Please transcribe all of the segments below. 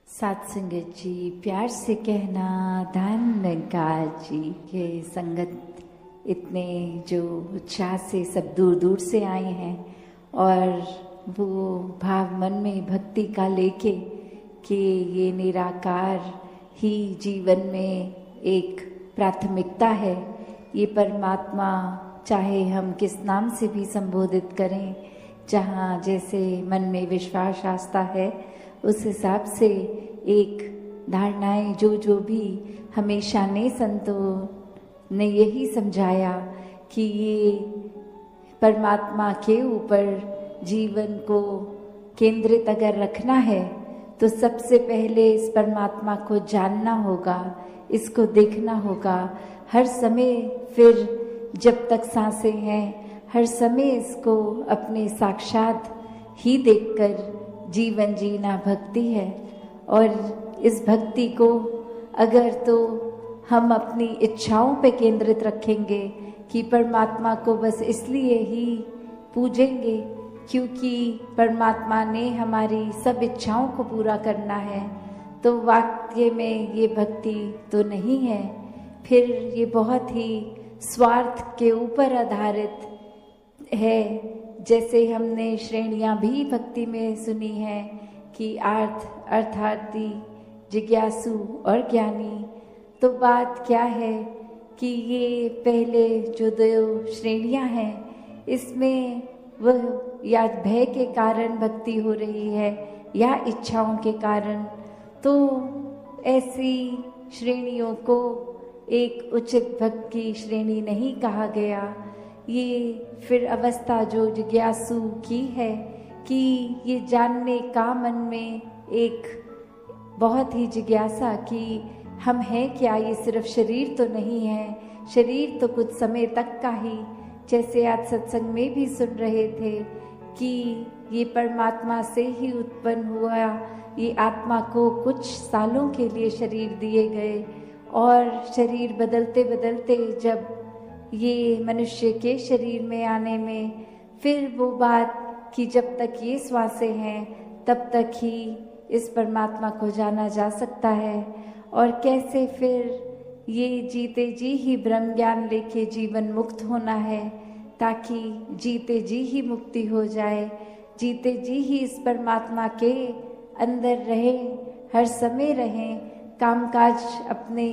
साथ संगत जी, प्यार से कहना दान निकाल जी के संगत इतने जो उत्साह से सब दूर दूर से आए हैं और वो भाव मन में भक्ति का लेके कि ये निराकार ही जीवन में एक प्राथमिकता है। ये परमात्मा चाहे हम किस नाम से भी संबोधित करें, जहाँ जैसे मन में विश्वास आस्था है उस हिसाब से एक धारणाएं जो भी हमेशा ने संतों ने यही समझाया कि ये परमात्मा के ऊपर जीवन को केंद्रित अगर रखना है तो सबसे पहले इस परमात्मा को जानना होगा, इसको देखना होगा हर समय। फिर जब तक सांसें हैं हर समय इसको अपने साक्षात ही देखकर जीवन जीना भक्ति है। और इस भक्ति को अगर तो हम अपनी इच्छाओं पे केंद्रित रखेंगे कि परमात्मा को बस इसलिए ही पूजेंगे क्योंकि परमात्मा ने हमारी सब इच्छाओं को पूरा करना है, तो वाकई में ये भक्ति तो नहीं है। फिर ये बहुत ही स्वार्थ के ऊपर आधारित है। जैसे हमने श्रेणियाँ भी भक्ति में सुनी है कि अर्थार्थी, जिज्ञासु और ज्ञानी। तो बात क्या है कि ये पहले जो दो श्रेणियाँ हैं इसमें वह या भय के कारण भक्ति हो रही है या इच्छाओं के कारण, तो ऐसी श्रेणियों को एक उचित भक्ति की श्रेणी नहीं कहा गया। ये फिर अवस्था जो जिज्ञासु की है कि ये जानने का मन में एक बहुत ही जिज्ञासा कि हम हैं क्या, ये सिर्फ शरीर तो नहीं है, शरीर तो कुछ समय तक का ही। जैसे आज सत्संग में भी सुन रहे थे कि ये परमात्मा से ही उत्पन्न हुआ, ये आत्मा को कुछ सालों के लिए शरीर दिए गए और शरीर बदलते बदलते जब ये मनुष्य के शरीर में आने में फिर वो बात कि जब तक ये श्वासें हैं तब तक ही इस परमात्मा को जाना जा सकता है। और कैसे फिर ये जीते जी ही ब्रह्म ज्ञान लेके जीवन मुक्त होना है ताकि जीते जी ही मुक्ति हो जाए, जीते जी ही इस परमात्मा के अंदर रहें, हर समय रहें, कामकाज अपने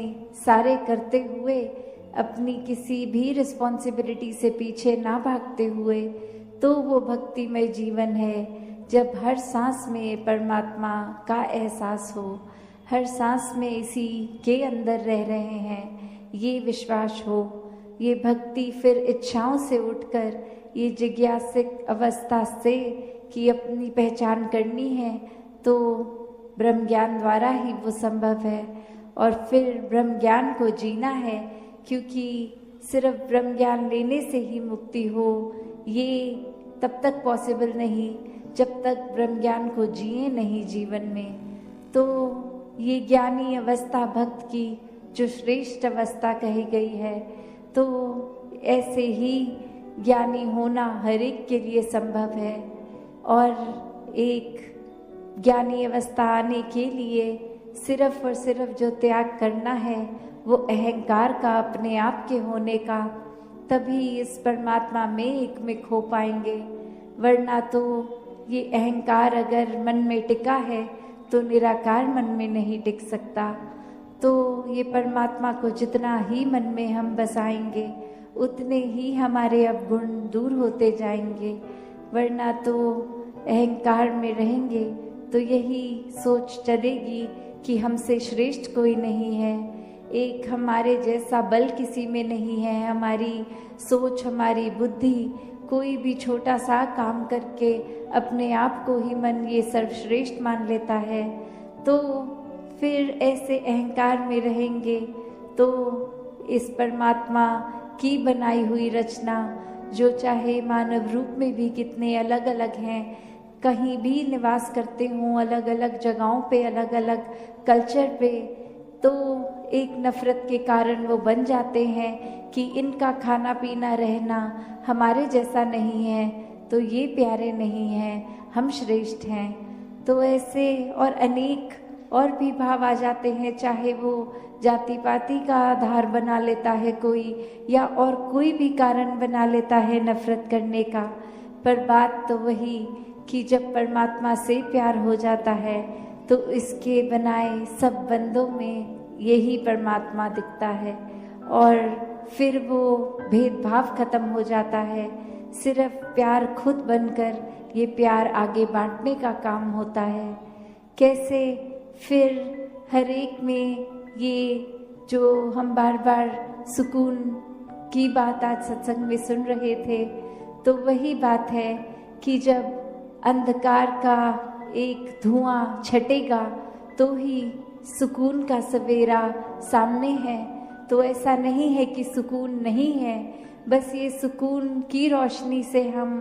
सारे करते हुए अपनी किसी भी रिस्पॉन्सिबिलिटी से पीछे ना भागते हुए, तो वो भक्तिमय जीवन है जब हर सांस में परमात्मा का एहसास हो, हर सांस में इसी के अंदर रह रहे हैं, ये विश्वास हो। ये भक्ति फिर इच्छाओं से उठकर ये जिज्ञासिक अवस्था से कि अपनी पहचान करनी है तो ब्रह्म ज्ञान द्वारा ही वो संभव है। और फिर ब्रह्म ज्ञान को जीना है क्योंकि सिर्फ ब्रह्म ज्ञान लेने से ही मुक्ति हो ये तब तक पॉसिबल नहीं जब तक ब्रह्म ज्ञान को जिए नहीं जीवन में। तो ये ज्ञानी अवस्था भक्त की जो श्रेष्ठ अवस्था कही गई है, तो ऐसे ही ज्ञानी होना हर एक के लिए संभव है। और एक ज्ञानी अवस्था आने के लिए सिर्फ और सिर्फ जो त्याग करना है वो अहंकार का, अपने आप के होने का, तभी इस परमात्मा में एक में खो पाएंगे। वरना तो ये अहंकार अगर मन में टिका है तो निराकार मन में नहीं टिक सकता। तो ये परमात्मा को जितना ही मन में हम बसाएंगे उतने ही हमारे अवगुण दूर होते जाएंगे। वरना तो अहंकार में रहेंगे तो यही सोच चलेगी कि हमसे श्रेष्ठ कोई नहीं है, एक हमारे जैसा बल किसी में नहीं है, हमारी सोच, हमारी बुद्धि, कोई भी छोटा सा काम करके अपने आप को ही मन ये सर्वश्रेष्ठ मान लेता है। तो फिर ऐसे अहंकार में रहेंगे तो इस परमात्मा की बनाई हुई रचना जो चाहे मानव रूप में भी कितने अलग अलग हैं, कहीं भी निवास करते हों, अलग अलग जगहों पे, अलग अलग कल्चर पे, तो एक नफरत के कारण वो बन जाते हैं कि इनका खाना पीना रहना हमारे जैसा नहीं है तो ये प्यारे नहीं हैं, हम श्रेष्ठ हैं। तो ऐसे और अनेक और भी भाव आ जाते हैं, चाहे वो जाति पाति का आधार बना लेता है कोई, या और कोई भी कारण बना लेता है नफरत करने का। पर बात तो वही कि जब परमात्मा से प्यार हो जाता है तो इसके बनाए सब बंदों में यही परमात्मा दिखता है, और फिर वो भेदभाव खत्म हो जाता है। सिर्फ प्यार खुद बनकर ये प्यार आगे बांटने का काम होता है। कैसे फिर हर एक में ये जो हम बार बार सुकून की बात आज सत्संग में सुन रहे थे, तो वही बात है कि जब अंधकार का एक धुआं छटेगा तो ही सुकून का सवेरा सामने है। तो ऐसा नहीं है कि सुकून नहीं है, बस ये सुकून की रोशनी से हम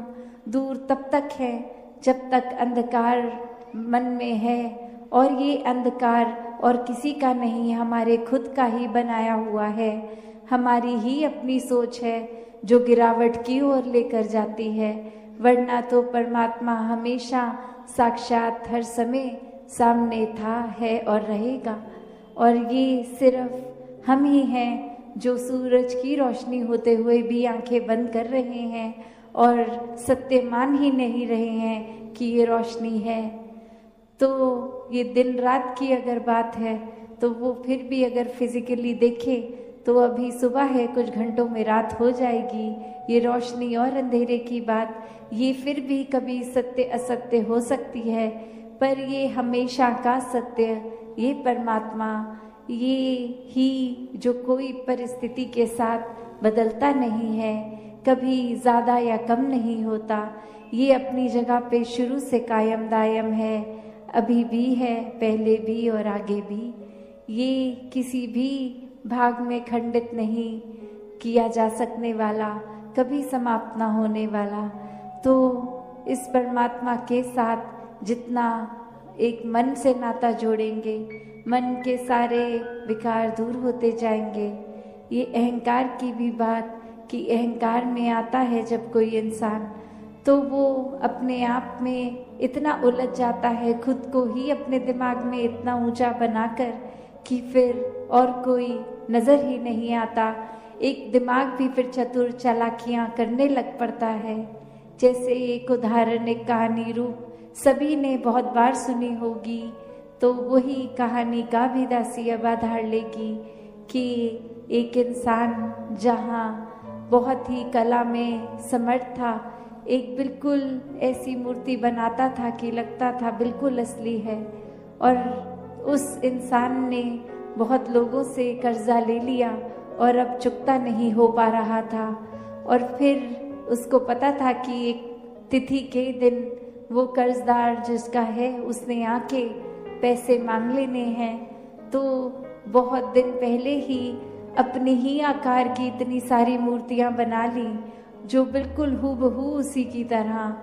दूर तब तक हैं जब तक अंधकार मन में है, और ये अंधकार और किसी का नहीं, हमारे खुद का ही बनाया हुआ है। हमारी ही अपनी सोच है जो गिरावट की ओर लेकर जाती है, वरना तो परमात्मा हमेशा साक्षात हर समय सामने था, है और रहेगा। और ये सिर्फ हम ही हैं जो सूरज की रोशनी होते हुए भी आंखें बंद कर रहे हैं और सत्य मान ही नहीं रहे हैं कि ये रोशनी है। तो ये दिन रात की अगर बात है तो वो फिर भी अगर फिजिकली देखे तो अभी सुबह है, कुछ घंटों में रात हो जाएगी। ये रोशनी और अंधेरे की बात, ये फिर भी कभी सत्य असत्य हो सकती है, पर ये हमेशा का सत्य, ये परमात्मा, ये ही जो कोई परिस्थिति के साथ बदलता नहीं है, कभी ज़्यादा या कम नहीं होता। ये अपनी जगह पे शुरू से कायम दायम है, अभी भी है, पहले भी और आगे भी। ये किसी भी भाग में खंडित नहीं किया जा सकने वाला, कभी समाप्त ना होने वाला। तो इस परमात्मा के साथ जितना एक मन से नाता जोड़ेंगे, मन के सारे विकार दूर होते जाएंगे। ये अहंकार की भी बात कि अहंकार में आता है जब कोई इंसान, तो वो अपने आप में इतना उलझ जाता है, खुद को ही अपने दिमाग में इतना ऊंचा बनाकर कि फिर और कोई नज़र ही नहीं आता। एक दिमाग भी फिर चतुर चालाकियाँ करने लग पड़ता है। जैसे एक उदाहरण, एक कहानी रूप सभी ने बहुत बार सुनी होगी, तो वही कहानी का भी दासी अब आधार लेगी कि एक इंसान जहाँ बहुत ही कला में समर्थ था, एक बिल्कुल ऐसी मूर्ति बनाता था कि लगता था बिल्कुल असली है, और उस इंसान ने बहुत लोगों से कर्जा ले लिया और अब चुकता नहीं हो पा रहा था। और फिर उसको पता था कि एक तिथि के दिन वो कर्जदार जिसका है उसने आके पैसे मांग लेने हैं। तो बहुत दिन पहले ही अपने ही आकार की इतनी सारी मूर्तियां बना ली जो बिल्कुल हूबहू उसी की तरह,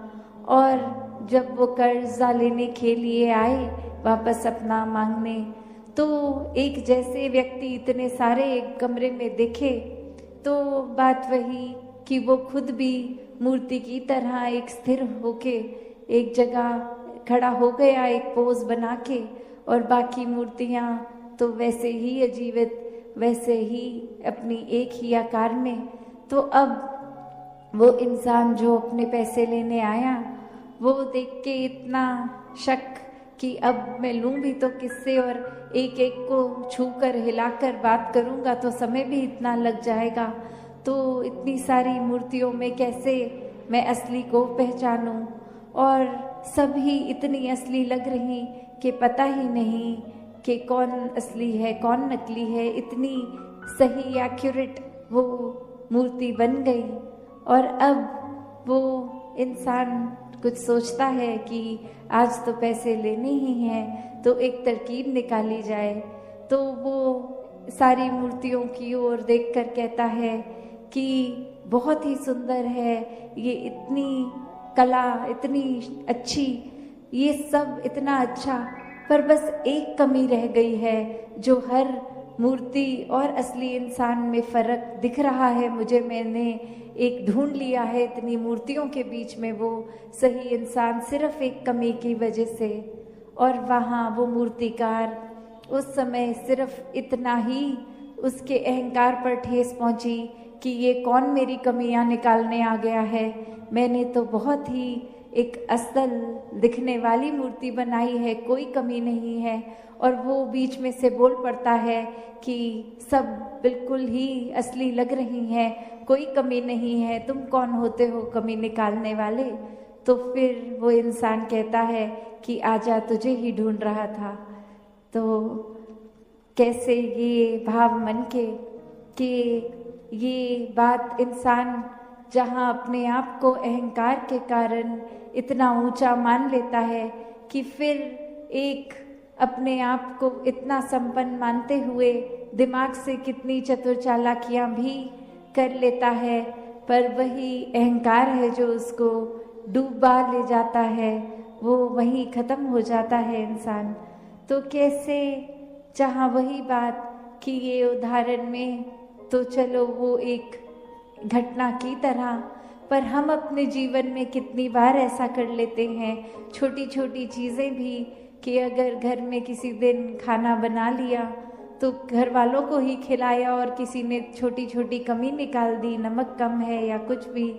और जब वो कर्जा लेने के लिए आए वापस अपना मांगने, तो एक जैसे व्यक्ति इतने सारे एक कमरे में दिखे, तो बात वही कि वो खुद भी मूर्ति की तरह एक स्थिर होके एक जगह खड़ा हो गया, एक पोज बना के, और बाकी मूर्तियां तो वैसे ही अजीवित, वैसे ही अपनी एक ही आकार में। तो अब वो इंसान जो अपने पैसे लेने आया, वो देख के इतना शक कि अब मैं लूँ भी तो किससे, और एक एक को छूकर हिलाकर बात करूँगा तो समय भी इतना लग जाएगा, तो इतनी सारी मूर्तियों में कैसे मैं असली को पहचानूँ। और सभी इतनी असली लग रही कि पता ही नहीं कि कौन असली है कौन नकली है। इतनी सही एक्यूरेट वो मूर्ति बन गई। और अब वो इंसान कुछ सोचता है कि आज तो पैसे लेने ही हैं, तो एक तरकीब निकाली जाए। तो वो सारी मूर्तियों की ओर देखकर कहता है कि बहुत ही सुंदर है, ये इतनी कला इतनी अच्छी, ये सब इतना अच्छा, पर बस एक कमी रह गई है जो हर मूर्ति और असली इंसान में फ़र्क दिख रहा है मुझे। मैंने एक ढूंढ लिया है इतनी मूर्तियों के बीच में वो सही इंसान, सिर्फ एक कमी की वजह से। और वहाँ वो मूर्तिकार उस समय सिर्फ इतना ही उसके अहंकार पर ठेस पहुंची कि ये कौन मेरी कमियां निकालने आ गया है। मैंने तो बहुत ही एक असल दिखने वाली मूर्ति बनाई है, कोई कमी नहीं है। और वो बीच में से बोल पड़ता है कि सब बिल्कुल ही असली लग रही हैं, कोई कमी नहीं है, तुम कौन होते हो कमी निकालने वाले। तो फिर वो इंसान कहता है कि आजा, तुझे ही ढूंढ रहा था। तो कैसे ये भाव मन के कि ये बात इंसान जहाँ अपने आप को अहंकार के कारण इतना ऊंचा मान लेता है कि फिर एक अपने आप को इतना संपन्न मानते हुए दिमाग से कितनी चतुर चालाकियाँ भी कर लेता है, पर वही अहंकार है जो उसको डूबा ले जाता है, वो वहीं ख़त्म हो जाता है इंसान। तो कैसे जहाँ वही बात कि ये उदाहरण में तो चलो वो एक घटना की तरह, पर हम अपने जीवन में कितनी बार ऐसा कर लेते हैं, छोटी छोटी चीज़ें भी, कि अगर घर में किसी दिन खाना बना लिया तो घर वालों को ही खिलाया और किसी ने छोटी छोटी कमी निकाल दी, नमक कम है या कुछ भी,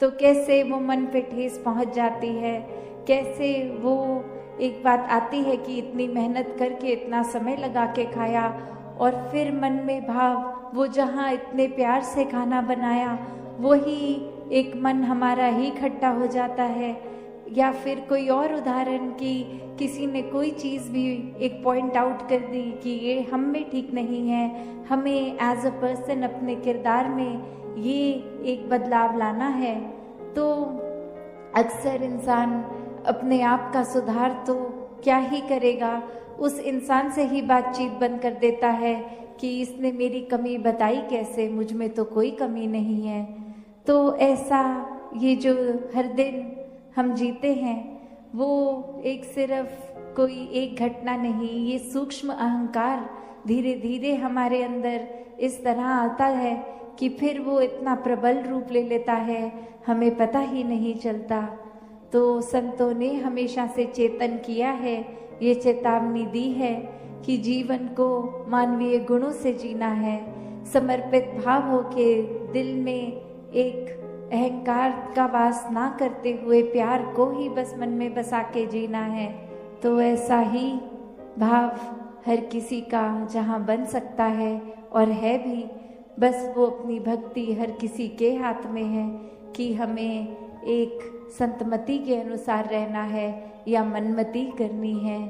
तो कैसे वो मन पे ठेस पहुंच जाती है। कैसे वो एक बात आती है कि इतनी मेहनत करके इतना समय लगा के खाया और फिर मन में भाव वो जहाँ इतने प्यार से खाना बनाया वही एक मन हमारा ही खट्टा हो जाता है। या फिर कोई और उदाहरण कि किसी ने कोई चीज़ भी एक पॉइंट आउट कर दी कि ये हम में ठीक नहीं है, हमें एज अ पर्सन अपने किरदार में ये एक बदलाव लाना है। तो अक्सर इंसान अपने आप का सुधार तो क्या ही करेगा, उस इंसान से ही बातचीत बंद कर देता है कि इसने मेरी कमी बताई कैसे, मुझ में तो कोई कमी नहीं है। तो ऐसा ये जो हर दिन हम जीते हैं वो एक सिर्फ कोई एक घटना नहीं, ये सूक्ष्म अहंकार धीरे धीरे हमारे अंदर इस तरह आता है कि फिर वो इतना प्रबल रूप ले लेता है, हमें पता ही नहीं चलता। तो संतों ने हमेशा से चेतन किया है, ये चेतावनी दी है कि जीवन को मानवीय गुणों से जीना है, समर्पित भाव हो के दिल में एक अहंकार का वास ना करते हुए प्यार को ही बस मन में बसा के जीना है। तो ऐसा ही भाव हर किसी का जहाँ बन सकता है और है भी, बस वो अपनी भक्ति हर किसी के हाथ में है कि हमें एक संतमति के अनुसार रहना है या मनमति करनी है।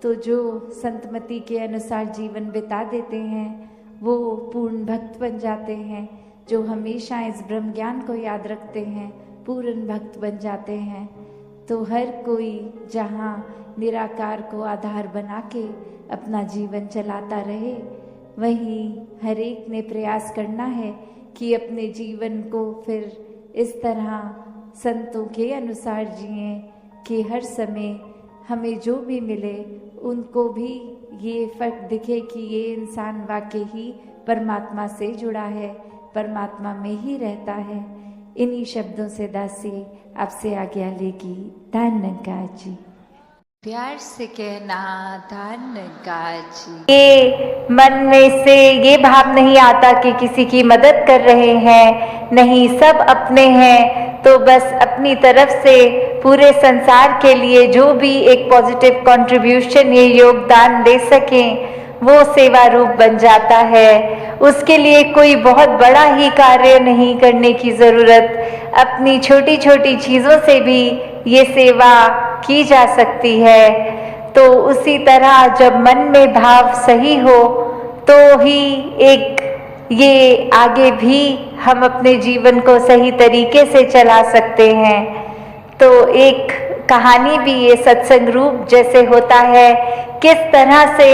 तो जो संतमति के अनुसार जीवन बिता देते हैं वो पूर्ण भक्त बन जाते हैं, जो हमेशा इस ब्रह्म ज्ञान को याद रखते हैं पूर्ण भक्त बन जाते हैं। तो हर कोई जहाँ निराकार को आधार बना के अपना जीवन चलाता रहे, वहीं हर एक ने प्रयास करना है कि अपने जीवन को फिर इस तरह संतों के अनुसार जिएं कि हर समय हमें जो भी मिले उनको भी ये फर्क दिखे कि ये इंसान वाकई ही परमात्मा से जुड़ा है, परमात्मा में ही रहता है। इन्हीं शब्दों से दासी आपसे आज्ञा लेगी। धन्यवाद जी। प्यार से कहना धन्यवाद जी। ये मन में से ये भाव नहीं आता कि किसी की मदद कर रहे हैं, नहीं, सब अपने हैं। तो बस अपनी तरफ से पूरे संसार के लिए जो भी एक पॉजिटिव कंट्रीब्यूशन ये योगदान दे सकें वो सेवा रूप बन जाता है। उसके लिए कोई बहुत बड़ा ही कार्य नहीं करने की ज़रूरत, अपनी छोटी छोटी चीज़ों से भी ये सेवा की जा सकती है। तो उसी तरह जब मन में भाव सही हो तो ही एक ये आगे भी हम अपने जीवन को सही तरीके से चला सकते हैं। तो एक कहानी भी ये सत्संग रूप जैसे होता है, किस तरह से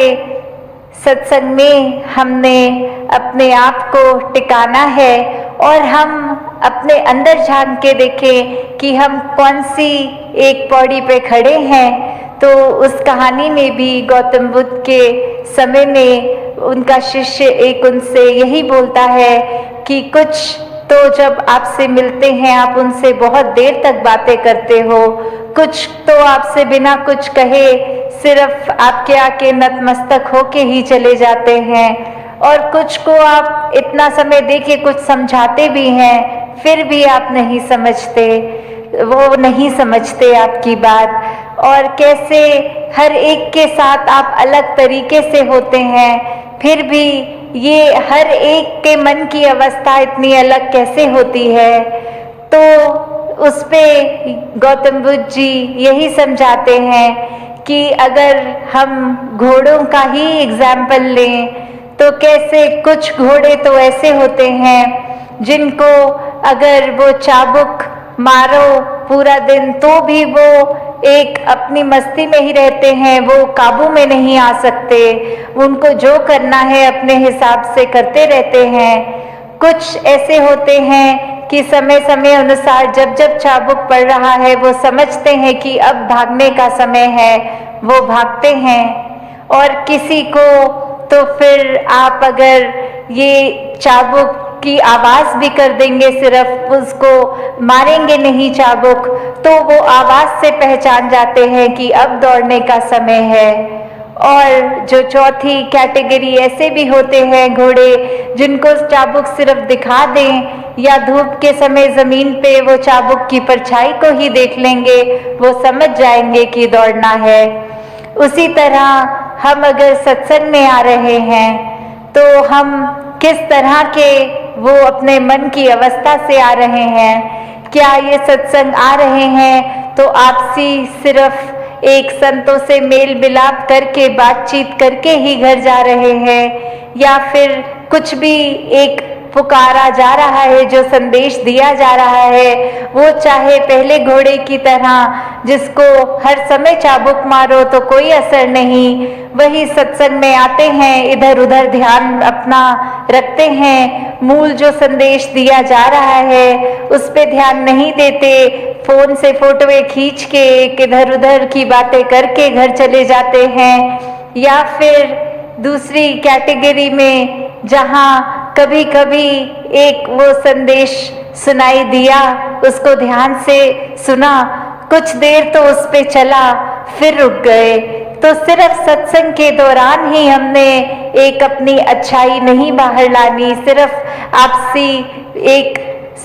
सत्संग में हमने अपने आप को टिकाना है और हम अपने अंदर झांक के देखें कि हम कौन सी एक पौड़ी पे खड़े हैं। तो उस कहानी में भी गौतम बुद्ध के समय में उनका शिष्य एक उनसे यही बोलता है कि कुछ तो जब आपसे मिलते हैं आप उनसे बहुत देर तक बातें करते हो। कुछ तो आपसे बिना कुछ कहे सिर्फ आपके आके नतमस्तक होके ही चले जाते हैं, और कुछ को आप इतना समय देके कुछ समझाते भी हैं, फिर भी आप नहीं समझते, वो नहीं समझते आपकी बात। और कैसे हर एक के साथ आप अलग तरीके से होते हैं, फिर भी ये हर एक के मन की अवस्था इतनी अलग कैसे होती है। तो उस पे गौतम बुद्ध जी यही समझाते हैं कि अगर हम घोड़ों का ही एग्जाम्पल लें तो कैसे कुछ घोड़े तो ऐसे होते हैं जिनको अगर वो चाबुक मारो पूरा दिन तो भी वो एक अपनी मस्ती में ही रहते हैं, वो काबू में नहीं आ सकते, उनको जो करना है अपने हिसाब से करते रहते हैं। कुछ ऐसे होते हैं कि समय समय अनुसार जब जब चाबुक पड़ रहा है वो समझते हैं कि अब भागने का समय है, वो भागते हैं। और किसी को तो फिर आप अगर ये चाबुक की आवाज भी कर देंगे, सिर्फ उसको मारेंगे नहीं चाबुक, तो वो आवाज से पहचान जाते हैं कि अब दौड़ने का समय है। और जो चौथी कैटेगरी ऐसे भी होते हैं घोड़े जिनको चाबुक सिर्फ दिखा दें या धूप के समय जमीन पे वो चाबुक की परछाई को ही देख लेंगे, वो समझ जाएंगे कि दौड़ना है। उसी तरह हम अगर सत्संग में आ रहे हैं तो हम किस तरह के वो अपने मन की अवस्था से आ रहे हैं। क्या ये सत्संग आ रहे हैं तो आपसी सिर्फ एक संतों से मेल मिलाप करके बातचीत करके ही घर जा रहे हैं, या फिर कुछ भी एक पुकारा जा रहा है, जो संदेश दिया जा रहा है वो चाहे पहले घोड़े की तरह जिसको हर समय चाबुक मारो तो कोई असर नहीं, वही सत्संग में आते हैं, इधर उधर ध्यान अपना रखते हैं, मूल जो संदेश दिया जा रहा है उस पे ध्यान नहीं देते, फोन से फोटोएं खींच के इधर उधर की बातें करके घर चले जाते हैं। या फिर दूसरी कैटेगरी में जहाँ कभी कभी एक वो संदेश सुनाई दिया, उसको ध्यान से सुना, कुछ देर तो उस पे चला, फिर रुक गए, तो सिर्फ सत्संग के दौरान ही हमने एक अपनी अच्छाई नहीं बाहर लानी, सिर्फ आपसी एक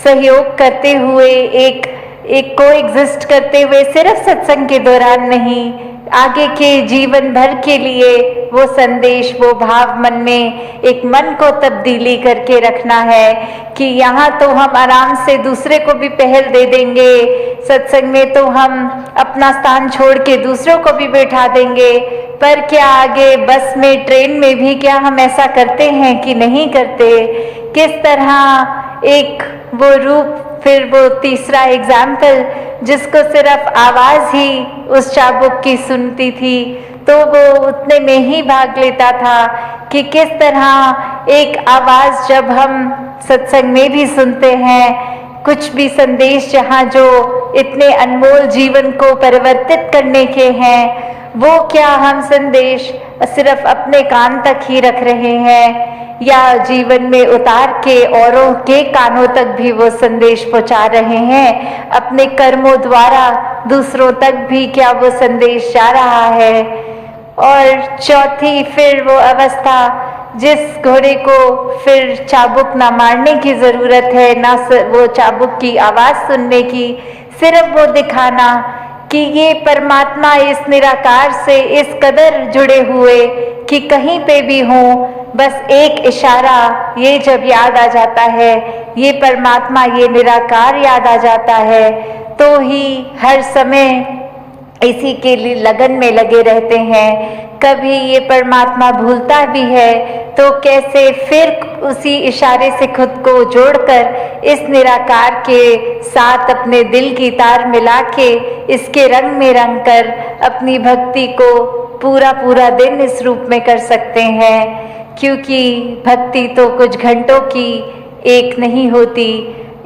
सहयोग करते हुए एक कोएग्जिस्ट करते हुए सिर्फ सत्संग के दौरान नहीं, आगे के जीवन भर के लिए वो संदेश, वो भाव मन में एक मन को तब्दीली करके रखना है कि यहाँ तो हम आराम से दूसरे को भी पहल दे देंगे, सत्संग में तो हम अपना स्थान छोड़ के दूसरों को भी बैठा देंगे, पर क्या आगे बस में ट्रेन में भी क्या हम ऐसा करते हैं कि नहीं करते। किस तरह एक वो रूप, फिर वो तीसरा एग्जाम्पल जिसको सिर्फ आवाज ही उस चाबुक की सुनती थी तो वो उतने में ही भाग लेता था, कि किस तरह एक आवाज जब हम सत्संग में भी सुनते हैं, कुछ भी संदेश जहाँ जो इतने अनमोल जीवन को परिवर्तित करने के हैं, वो क्या हम संदेश सिर्फ अपने कान तक ही रख रहे हैं या जीवन में उतार के औरों के कानों तक भी वो संदेश पहुंचा रहे हैं, अपने कर्मों द्वारा दूसरों तक भी क्या वो संदेश जा रहा है। और चौथी फिर वो अवस्था जिस घोड़े को फिर चाबुक ना मारने की जरूरत है, ना वो चाबुक की आवाज सुनने की, सिर्फ वो दिखाना कि ये परमात्मा इस निराकार से इस कदर जुड़े हुए कि कहीं पे भी हो, बस एक इशारा ये जब याद आ जाता है, ये परमात्मा, ये निराकार याद आ जाता है, तो ही हर समय इसी के लिए लगन में लगे रहते हैं। कभी ये परमात्मा भूलता भी है तो कैसे फिर उसी इशारे से खुद को जोड़कर इस निराकार के साथ अपने दिल की तार मिला के इसके रंग में रंग कर अपनी भक्ति को पूरा पूरा दिन इस रूप में कर सकते हैं। क्योंकि भक्ति तो कुछ घंटों की एक नहीं होती,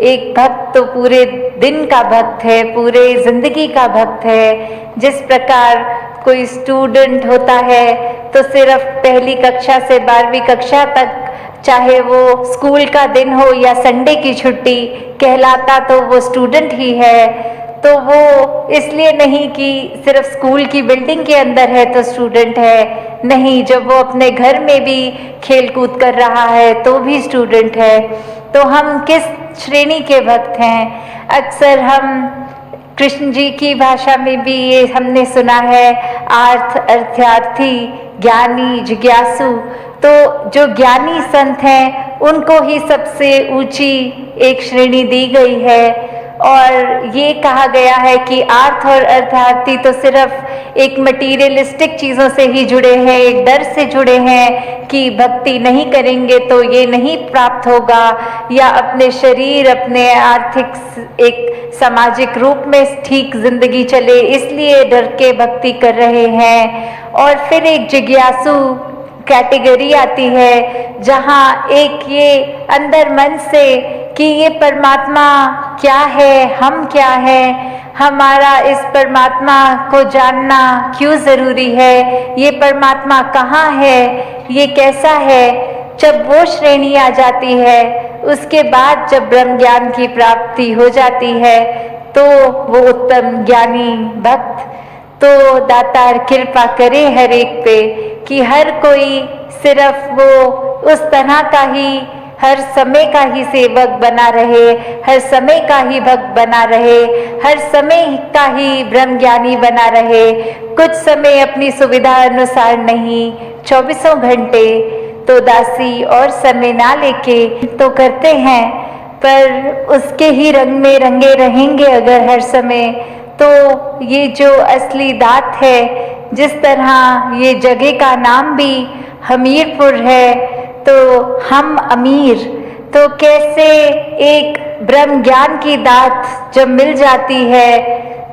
एक भक्त तो पूरे दिन का भक्त है, पूरे जिंदगी का भक्त है। जिस प्रकार कोई स्टूडेंट होता है तो सिर्फ पहली कक्षा से 12वीं कक्षा तक चाहे वो स्कूल का दिन हो या संडे की छुट्टी, कहलाता तो वो स्टूडेंट ही है। तो वो इसलिए नहीं कि सिर्फ स्कूल की बिल्डिंग के अंदर है तो स्टूडेंट है, नहीं, जब वो अपने घर में भी खेल कूद कर रहा है तो भी स्टूडेंट है। तो हम किस श्रेणी के भक्त हैं? अक्सर हम कृष्ण जी की भाषा में भी ये हमने सुना है, आर्थ, अर्थार्थी, ज्ञानी, जिज्ञासु। तो जो ज्ञानी संत हैं उनको ही सबसे ऊंची एक श्रेणी दी गई है। और ये कहा गया है कि आर्थ और अर्थार्थी तो सिर्फ एक मटीरियलिस्टिक चीज़ों से ही जुड़े हैं, एक डर से जुड़े हैं कि भक्ति नहीं करेंगे तो ये नहीं प्राप्त होगा, या अपने शरीर, अपने आर्थिक एक सामाजिक रूप में ठीक जिंदगी चले, इसलिए डर के भक्ति कर रहे हैं। और फिर एक जिज्ञासु कैटेगरी आती है, जहाँ एक ये अंदर मन से कि ये परमात्मा क्या है, हम क्या है, हमारा इस परमात्मा को जानना क्यों ज़रूरी है, ये परमात्मा कहाँ है, ये कैसा है। जब वो श्रेणी आ जाती है, उसके बाद जब ब्रह्म ज्ञान की प्राप्ति हो जाती है, तो वो उत्तम ज्ञानी भक्त, तो दातार कृपा करे हर एक पे कि हर कोई सिर्फ वो उस तरह का ही, हर समय का ही सेवक बना रहे, हर समय का ही भक्त बना रहे, हर समय का ही ब्रह्म ज्ञानी बना रहे। कुछ समय अपनी सुविधा अनुसार नहीं, 24 घंटे तो दासी और समय ना लेके तो करते हैं, पर उसके ही रंग में रंगे रहेंगे अगर हर समय, तो ये जो असली दात है, जिस तरह ये जगह का नाम भी हमीरपुर है, तो हम अमीर, तो कैसे एक ब्रह्म ज्ञान की दात जब मिल जाती है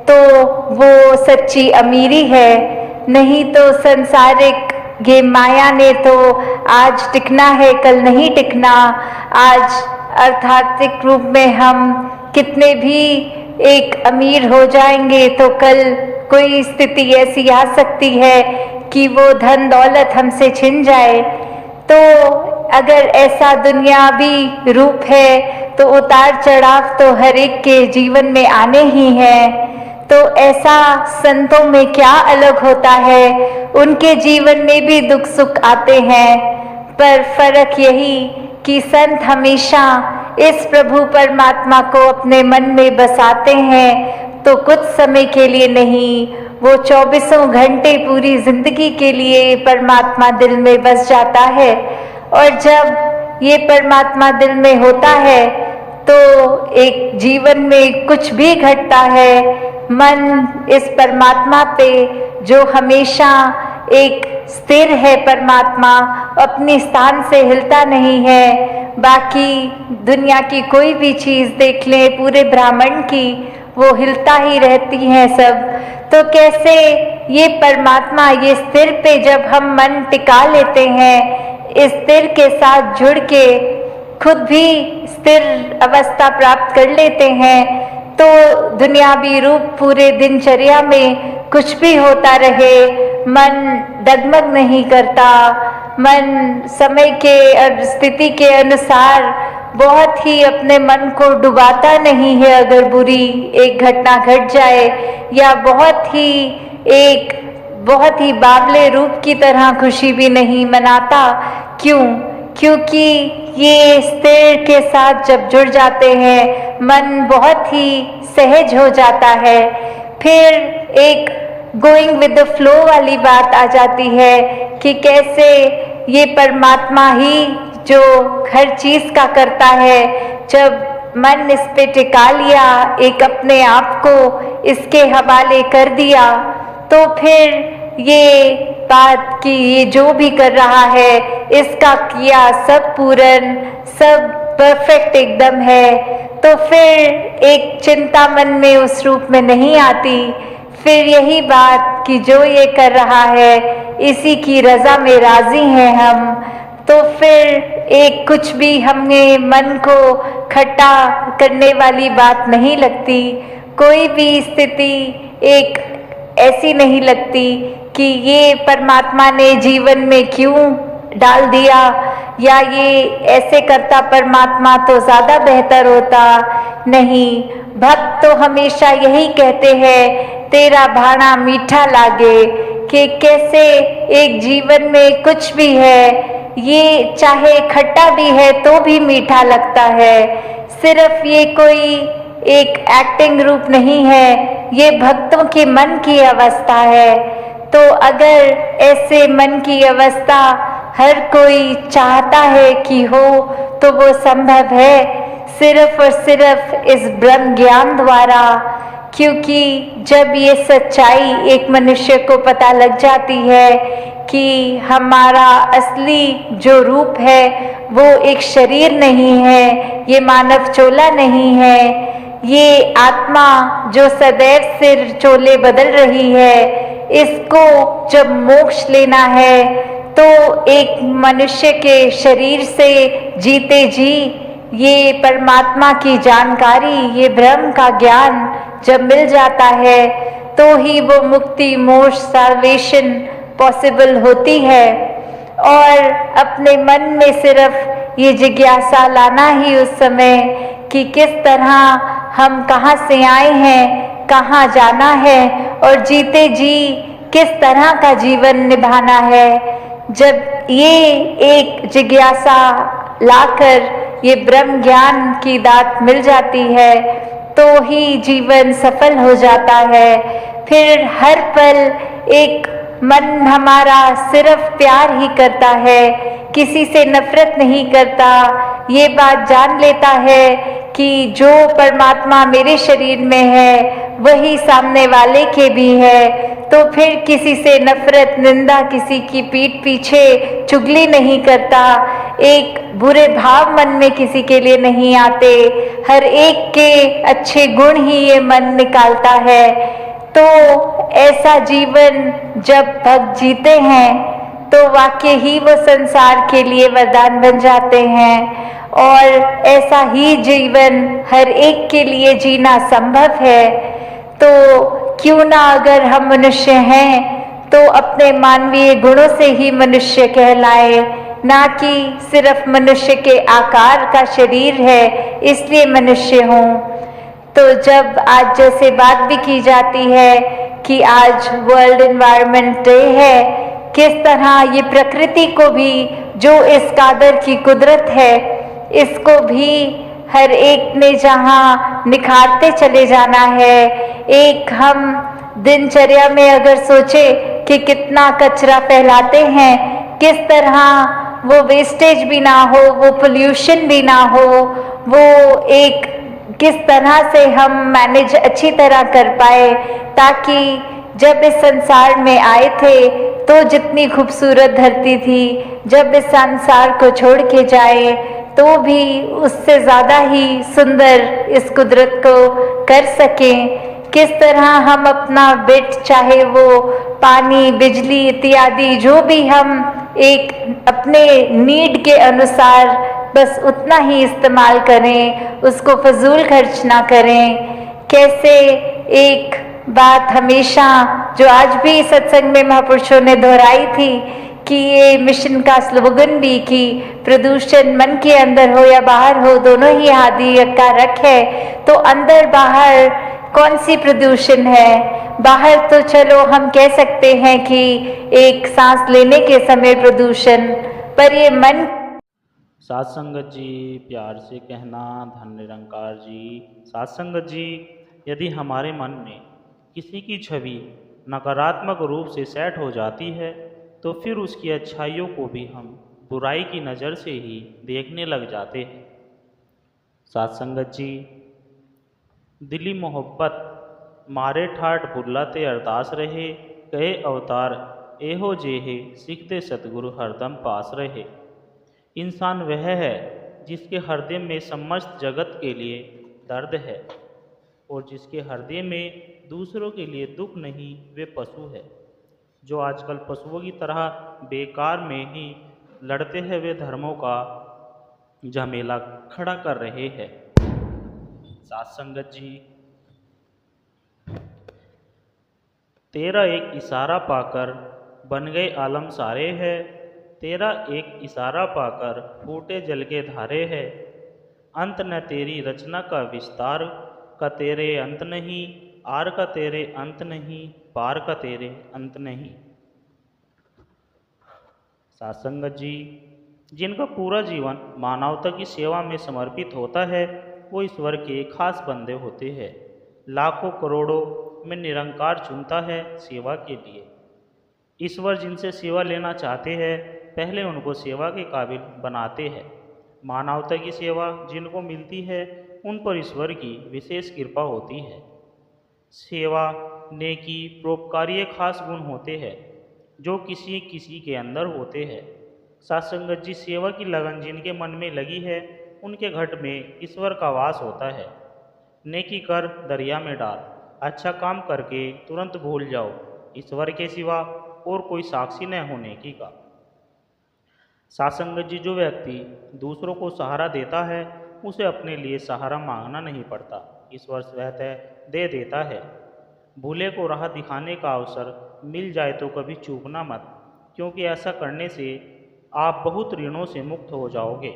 तो वो सच्ची अमीरी है। नहीं तो संसारिक ये माया ने तो आज टिकना है, कल नहीं टिकना। आज अर्थार्थिक रूप में हम कितने भी एक अमीर हो जाएंगे तो कल कोई स्थिति ऐसी आ सकती है कि वो धन दौलत हमसे छिन जाए। तो अगर ऐसा दुनियावी रूप है तो उतार चढ़ाव तो हर एक के जीवन में आने ही हैं। तो ऐसा संतों में क्या अलग होता है, उनके जीवन में भी दुख सुख आते हैं, पर फर्क यही कि संत हमेशा इस प्रभु परमात्मा को अपने मन में बसाते हैं, तो कुछ समय के लिए नहीं, वो 24 घंटे पूरी जिंदगी के लिए परमात्मा दिल में बस जाता है। और जब ये परमात्मा दिल में होता है तो एक जीवन में कुछ भी घटता है, मन इस परमात्मा पे जो हमेशा एक स्थिर है, परमात्मा अपने स्थान से हिलता नहीं है। बाकी दुनिया की कोई भी चीज़ देख लें, पूरे ब्रह्मांड की, वो हिलता ही रहती हैं सब। तो कैसे ये परमात्मा, ये स्थिर पे जब हम मन टिका लेते हैं, इस स्थिर के साथ जुड़ के खुद भी स्थिर अवस्था प्राप्त कर लेते हैं, तो दुनियावी रूप पूरे दिनचर्या में कुछ भी होता रहे, मन डगमग नहीं करता, मन समय के और स्थिति के अनुसार बहुत ही अपने मन को डुबाता नहीं है। अगर बुरी एक घटना घट जाए या बहुत ही बावले रूप की तरह खुशी भी नहीं मनाता। क्यों? क्योंकि ये स्थिर के साथ जब जुड़ जाते हैं, मन बहुत ही सहज हो जाता है। फिर एक गोइंग विद द फ्लो वाली बात आ जाती है कि कैसे ये परमात्मा ही जो हर चीज़ का करता है, जब मन इस पे टिका लिया, एक अपने आप को इसके हवाले कर दिया, तो फिर ये बात कि ये जो भी कर रहा है इसका किया सब पूर्ण, सब परफेक्ट एकदम है, तो फिर एक चिंता मन में उस रूप में नहीं आती। फिर यही बात कि जो ये कर रहा है इसी की रजा में राजी हैं हम, तो फिर एक कुछ भी हमें मन को खट्टा करने वाली बात नहीं लगती। कोई भी स्थिति एक ऐसी नहीं लगती कि ये परमात्मा ने जीवन में क्यों डाल दिया, या ये ऐसे करता परमात्मा तो ज़्यादा बेहतर होता। नहीं, भक्त तो हमेशा यही कहते हैं, तेरा भाना मीठा लागे, कि कैसे एक जीवन में कुछ भी है, ये चाहे खट्टा भी है तो भी मीठा लगता है। सिर्फ ये कोई एक एक्टिंग रूप नहीं है, ये भक्तों के मन की अवस्था है। तो अगर ऐसे मन की अवस्था हर कोई चाहता है कि हो, तो वो संभव है सिर्फ और सिर्फ इस ब्रह्म ज्ञान द्वारा। क्योंकि जब ये सच्चाई एक मनुष्य को पता लग जाती है कि हमारा असली जो रूप है वो एक शरीर नहीं है, ये मानव चोला नहीं है, ये आत्मा जो सदैव सिर चोले बदल रही है, इसको जब मोक्ष लेना है तो एक मनुष्य के शरीर से जीते जी ये परमात्मा की जानकारी, ये ब्रह्म का ज्ञान जब मिल जाता है तो ही वो मुक्ति, मोक्ष, साल्वेशन पॉसिबल होती है। और अपने मन में सिर्फ ये जिज्ञासा लाना ही उस समय कि किस तरह हम कहाँ से आए हैं, कहाँ जाना है और जीते जी किस तरह का जीवन निभाना है। जब ये एक जिज्ञासा लाकर ये ब्रह्म ज्ञान की दात मिल जाती है तो ही जीवन सफल हो जाता है। फिर हर पल एक मन हमारा सिर्फ प्यार ही करता है, किसी से नफरत नहीं करता। ये बात जान लेता है कि जो परमात्मा मेरे शरीर में है वही सामने वाले के भी है। तो फिर किसी से नफरत, निंदा, किसी की पीठ पीछे चुगली नहीं करता, एक बुरे भाव मन में किसी के लिए नहीं आते, हर एक के अच्छे गुण ही ये मन निकालता है। तो ऐसा जीवन जब भक्त जीते हैं तो वाकई ही वो संसार के लिए वरदान बन जाते हैं। और ऐसा ही जीवन हर एक के लिए जीना संभव है। तो क्यों ना अगर हम मनुष्य हैं तो अपने मानवीय गुणों से ही मनुष्य कहलाए, ना कि सिर्फ मनुष्य के आकार का शरीर है इसलिए मनुष्य हों। तो जब आज जैसे बात भी की जाती है कि आज वर्ल्ड एनवायरनमेंट डे है, किस तरह ये प्रकृति को भी, जो इस कादर की कुदरत है, इसको भी हर एक ने जहाँ निखारते चले जाना है। एक हम दिनचर्या में अगर सोचे कि कितना कचरा फैलाते हैं, किस तरह वो वेस्टेज भी ना हो, वो पोल्यूशन भी ना हो, वो एक किस तरह से हम मैनेज अच्छी तरह कर पाए, ताकि जब इस संसार में आए थे तो जितनी खूबसूरत धरती थी, जब इस संसार को छोड़ के जाए तो भी उससे ज़्यादा ही सुंदर इस कुदरत को कर सकें। किस तरह हम अपना बिट, चाहे वो पानी, बिजली इत्यादि, जो भी हम एक अपने नीड के अनुसार बस उतना ही इस्तेमाल करें, उसको फजूल खर्च ना करें। कैसे एक बात हमेशा जो आज भी सत्संग में महापुरुषों ने दोहराई थी कि ये मिशन का स्लोगन भी कि प्रदूषण मन के अंदर हो या बाहर हो, दोनों ही हानिकारक है। तो अंदर बाहर कौन सी प्रदूषण है? बाहर तो चलो हम कह सकते हैं कि एक सांस लेने के समय प्रदूषण, पर ये मन। साथ संगत जी, प्यार से कहना धन निरंकार जी। साथ संगत जी, यदि हमारे मन में किसी की छवि नकारात्मक रूप से सेट हो जाती है तो फिर उसकी अच्छाइयों को भी हम बुराई की नज़र से ही देखने लग जाते हैं। साथ संगत जी, दिली मोहब्बत मारे ठाठ बुलाते अरदास रहे, कहे अवतार एहो जेहे सिखते सतगुरु हरदम पास रहे। इंसान वह है जिसके हृदय में समस्त जगत के लिए दर्द है और जिसके हृदय में दूसरों के लिए दुख नहीं, वे पशु है। जो आजकल पशुओं की तरह बेकार में ही लड़ते हैं, वे धर्मों का झमेला खड़ा कर रहे हैं। साथ संगत जी, तेरा एक इशारा पाकर बन गए आलम सारे है, तेरा एक इशारा पाकर फूटे जल के धारे है। अंत न तेरी रचना का विस्तार का तेरे अंत नहीं, आर का तेरे अंत नहीं, पार का तेरे अंत नहीं। साथ संगत जी, जिनका पूरा जीवन मानवता की सेवा में समर्पित होता है वो ईश्वर के खास बंदे होते हैं। लाखों करोड़ों में निरंकार चुनता है सेवा के लिए। ईश्वर जिनसे सेवा लेना चाहते हैं पहले उनको सेवा के काबिल बनाते हैं। मानवता की सेवा जिनको मिलती है उन पर ईश्वर की विशेष कृपा होती है। सेवा, नेकी, परोपकारीय खास गुण होते हैं जो किसी किसी के अंदर होते हैं। सत्संगत जी, सेवा की लगन जिनके मन में लगी है उनके घट में ईश्वर का वास होता है। नेकी कर दरिया में डाल, अच्छा काम करके तुरंत भूल जाओ, ईश्वर के सिवा और कोई साक्षी न हो नेकी का। सत्संगत जी, जो व्यक्ति दूसरों को सहारा देता है उसे अपने लिए सहारा मांगना नहीं पड़ता, ईश्वर स्वतः दे देता है। भूले को राह दिखाने का अवसर मिल जाए तो कभी चूकना मत, क्योंकि ऐसा करने से आप बहुत ऋणों से मुक्त हो जाओगे।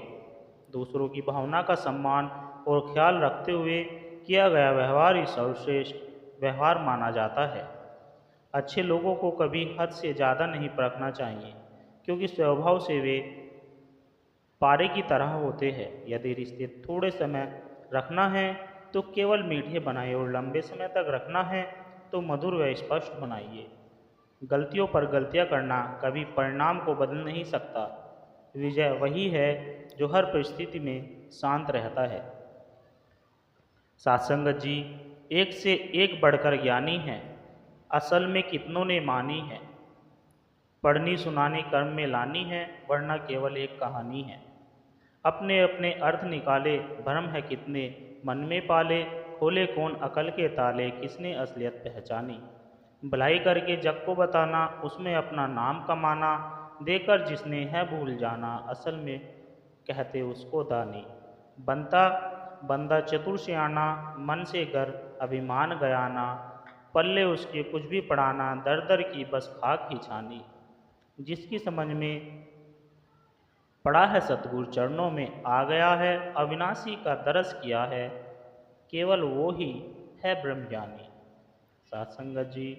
दूसरों की भावना का सम्मान और ख्याल रखते हुए किया गया व्यवहार ही सर्वश्रेष्ठ व्यवहार माना जाता है। अच्छे लोगों को कभी हद से ज़्यादा नहीं परखना चाहिए, क्योंकि स्वभाव से वे पारे की तरह होते हैं। यदि रिश्ते थोड़े समय रखना है तो केवल मीठे बनाइए और लंबे समय तक रखना है तो मधुर व स्पष्ट बनाइए। गलतियों पर गलतियां करना कभी परिणाम को बदल नहीं सकता। विजय वही है जो हर परिस्थिति में शांत रहता है। सत्संगत जी, एक से एक बढ़कर ज्ञानी है, असल में कितनों ने मानी है। पढ़नी सुनानी कर्म में लानी है, वरना केवल एक कहानी है। अपने अपने अर्थ निकाले, भ्रम है कितने मन में पाले, खोले कौन अकल के ताले, किसने असलियत पहचानी। भलाई करके जग को बताना, उसमें अपना नाम कमाना, देकर जिसने है भूल जाना, असल में कहते उसको दानी। बनता बंदा चतुर से आना, मन से गर अभिमान गयाना, पल्ले उसके कुछ भी पढ़ाना, दर दर की बस खाक ही छानी। जिसकी समझ में पड़ा है सतगुरु चरणों में आ गया है, अविनाशी का दरस किया है, केवल वो ही है ब्रह्मज्ञानी। सत्संगत जी,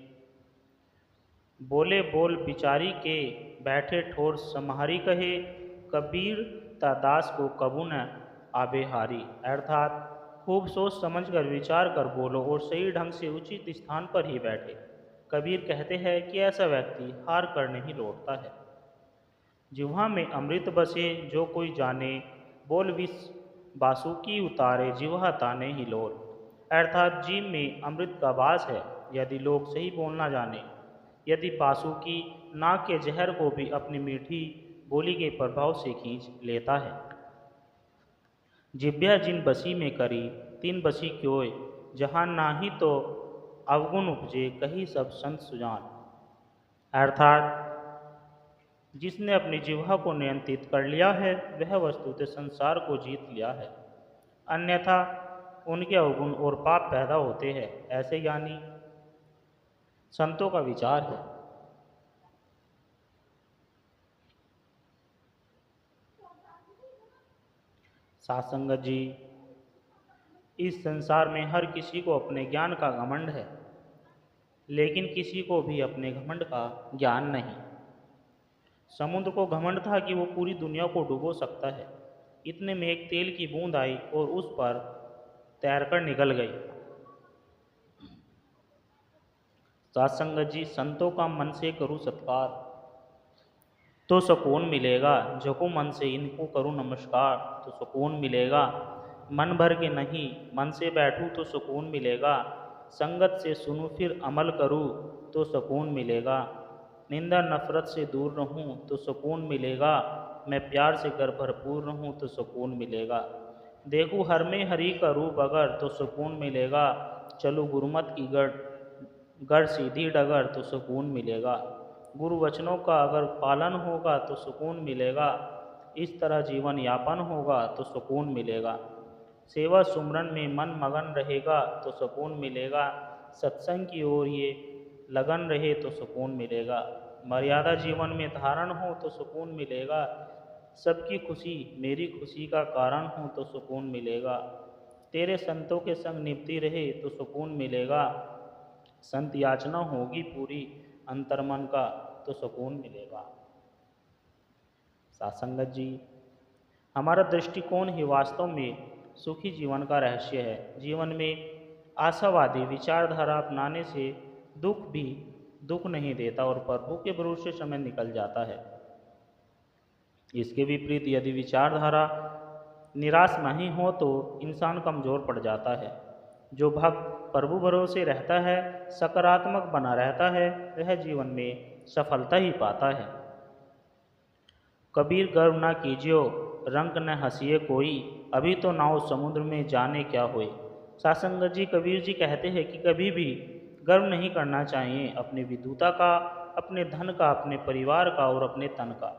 बोले बोल बिचारी के बैठे ठोर सम्हारी कहे, कबीर दास को कबू न आबे हारी। अर्थात खूब सोच समझ कर विचार कर बोलो और सही ढंग से उचित स्थान पर ही बैठे। कबीर कहते हैं कि ऐसा व्यक्ति हार कर नहीं लौटता है। जिह्वा में अमृत बसे जो कोई जाने, बोल विष बासुकी उतारे, जिह्वा ताने ही लोल। अर्थात जीव में अमृत का वास है यदि लोग सही बोलना जाने। यदि बासुकी नाक के जहर को भी अपनी मीठी बोली के प्रभाव से खींच लेता है। जिब्या जिन बसी में करी, तीन बसी क्यों, जहाँ नाही तो अवगुण उपजे, कही सब संत सुजान। अर्थात जिसने अपनी जिह्वा को नियंत्रित कर लिया है वह वस्तुतः संसार को जीत लिया है, अन्यथा उनके अवगुण और पाप पैदा होते हैं। ऐसे ज्ञानी संतों का विचार है। सत्संगत जी, इस संसार में हर किसी को अपने ज्ञान का घमंड है, लेकिन किसी को भी अपने घमंड का ज्ञान नहीं। समुद्र को घमंड था कि वो पूरी दुनिया को डुबो सकता है। इतने में एक तेल की बूंद आई और उस पर तैरकर निकल गई। सत्संगत जी, संतों का मन से करूँ सत्कार तो सुकून मिलेगा, झुकूं मन से इनको करूँ नमस्कार तो सुकून मिलेगा। मन भर के नहीं मन से बैठूं तो सुकून मिलेगा, संगत से सुनूं फिर अमल करूँ तो सुकून मिलेगा। निंदा नफरत से दूर रहूं तो सुकून मिलेगा, मैं प्यार से कर भरपूर रहूं तो सुकून मिलेगा। देखूं हर में हरि का रूप अगर तो सुकून मिलेगा, चलो गुरुमत की गढ़ सीधी डगर तो सुकून मिलेगा। गुरु वचनों का अगर पालन होगा तो सुकून मिलेगा, इस तरह जीवन यापन होगा तो सुकून मिलेगा। सेवा सुमरन में मन मगन रहेगा तो सुकून मिलेगा, सत्संग की ओर ये लगन रहे तो सुकून मिलेगा। मर्यादा जीवन में धारण हो तो सुकून मिलेगा। सबकी खुशी मेरी खुशी का कारण हो तो सुकून मिलेगा। तेरे संतों के संग निभती रहे तो सुकून मिलेगा। संत याचना होगी पूरी अंतर्मन का तो सुकून मिलेगा। साथ संगत जी, हमारा दृष्टिकोण ही वास्तव में सुखी जीवन का रहस्य है। जीवन में आशावादी विचारधारा अपनाने से दुख भी दुख नहीं देता और प्रभु के भरोसे समय निकल जाता है। इसके विपरीत यदि विचारधारा निराश नहीं हो तो इंसान कमज़ोर पड़ जाता है। जो भक्त प्रभु भरोसे रहता है, सकारात्मक बना रहता है, वह जीवन में सफलता ही पाता है। कबीर गर्व न कीजियो रंग न हंसिए कोई, अभी तो नाव समुद्र में जाने क्या होए। सासंगत जी, कबीर जी कहते हैं कि कभी भी गर्व नहीं करना चाहिए अपनी विद्वता का, अपने धन का, अपने परिवार का और अपने तन का,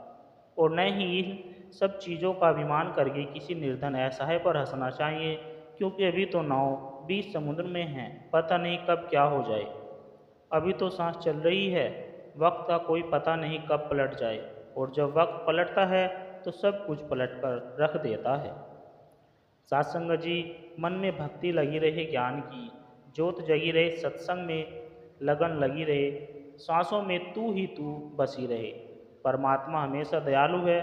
और न ही इन सब चीज़ों का अभिमान करके किसी निर्धन असहाय पर हंसना चाहिए, क्योंकि अभी तो नाव बीच समुद्र में है, पता नहीं कब क्या हो जाए। अभी तो सांस चल रही है, वक्त का कोई पता नहीं कब पलट जाए, और जब वक्त पलटता है तो सब कुछ पलट कर रख देता है। सत्संग जी, मन में भक्ति लगी रहे, ज्ञान की ज्योत जगी रहे, सत्संग में लगन लगी रहे, सांसों में तू ही तू बसी रहे। परमात्मा हमेशा दयालु है।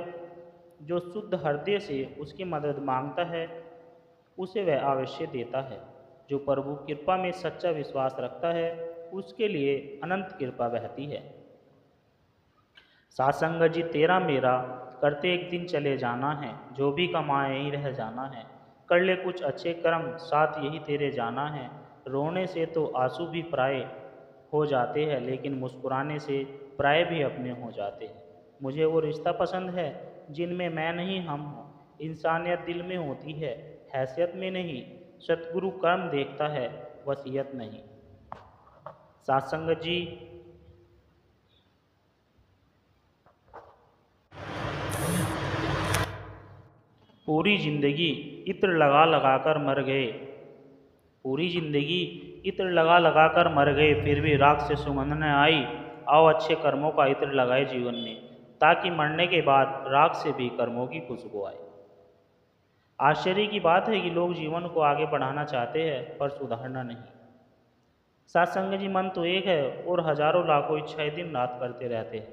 जो शुद्ध हृदय से उसकी मदद मांगता है उसे वह अवश्य देता है। जो प्रभु कृपा में सच्चा विश्वास रखता है उसके लिए अनंत कृपा बहती है। सासंग जी, तेरा मेरा करते एक दिन चले जाना है, जो भी कमाए यहीं रह जाना है। कर ले कुछ अच्छे कर्म, साथ यही तेरे जाना है। रोने से तो आंसू भी पराए हो जाते हैं, लेकिन मुस्कुराने से पराए भी अपने हो जाते हैं। मुझे वो रिश्ता पसंद है जिनमें मैं नहीं हम हूँ। इंसानियत दिल में होती है, हैसियत में नहीं। सतगुरु कर्म देखता है, वसीयत नहीं। सत्संग जी, पूरी जिंदगी इत्र लगा लगा कर मर गए, पूरी जिंदगी इत्र लगा लगा कर मर गए, फिर भी राख से सुगंध न आई। आओ अच्छे कर्मों का इत्र लगाए जीवन में, ताकि मरने के बाद राख से भी कर्मों की खुशबू आए। आश्चर्य की बात है कि लोग जीवन को आगे बढ़ाना चाहते हैं पर सुधारना नहीं। सत्संग जी, मन तो एक है और हजारों लाखों इच्छाएं दिन रात करते रहते हैं।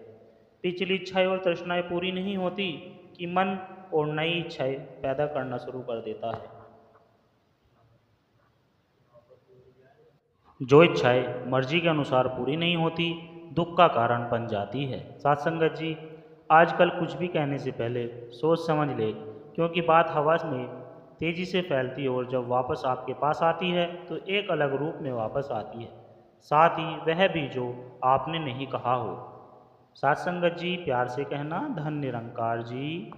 पिछली इच्छाएं और तृष्णाएं पूरी नहीं होती कि मन और नई इच्छाएं पैदा करना शुरू कर देता है। जो इच्छाएं मर्जी के अनुसार पूरी नहीं होती, दुख का कारण बन जाती है। सत्संगत जी, आजकल कुछ भी कहने से पहले सोच समझ ले, क्योंकि बात हवा में तेजी से फैलती है और जब वापस आपके पास आती है तो एक अलग रूप में वापस आती है, साथ ही वह भी जो आपने नहीं कहा हो। सत्संगत जी, प्यार से कहना, धन निरंकार जी।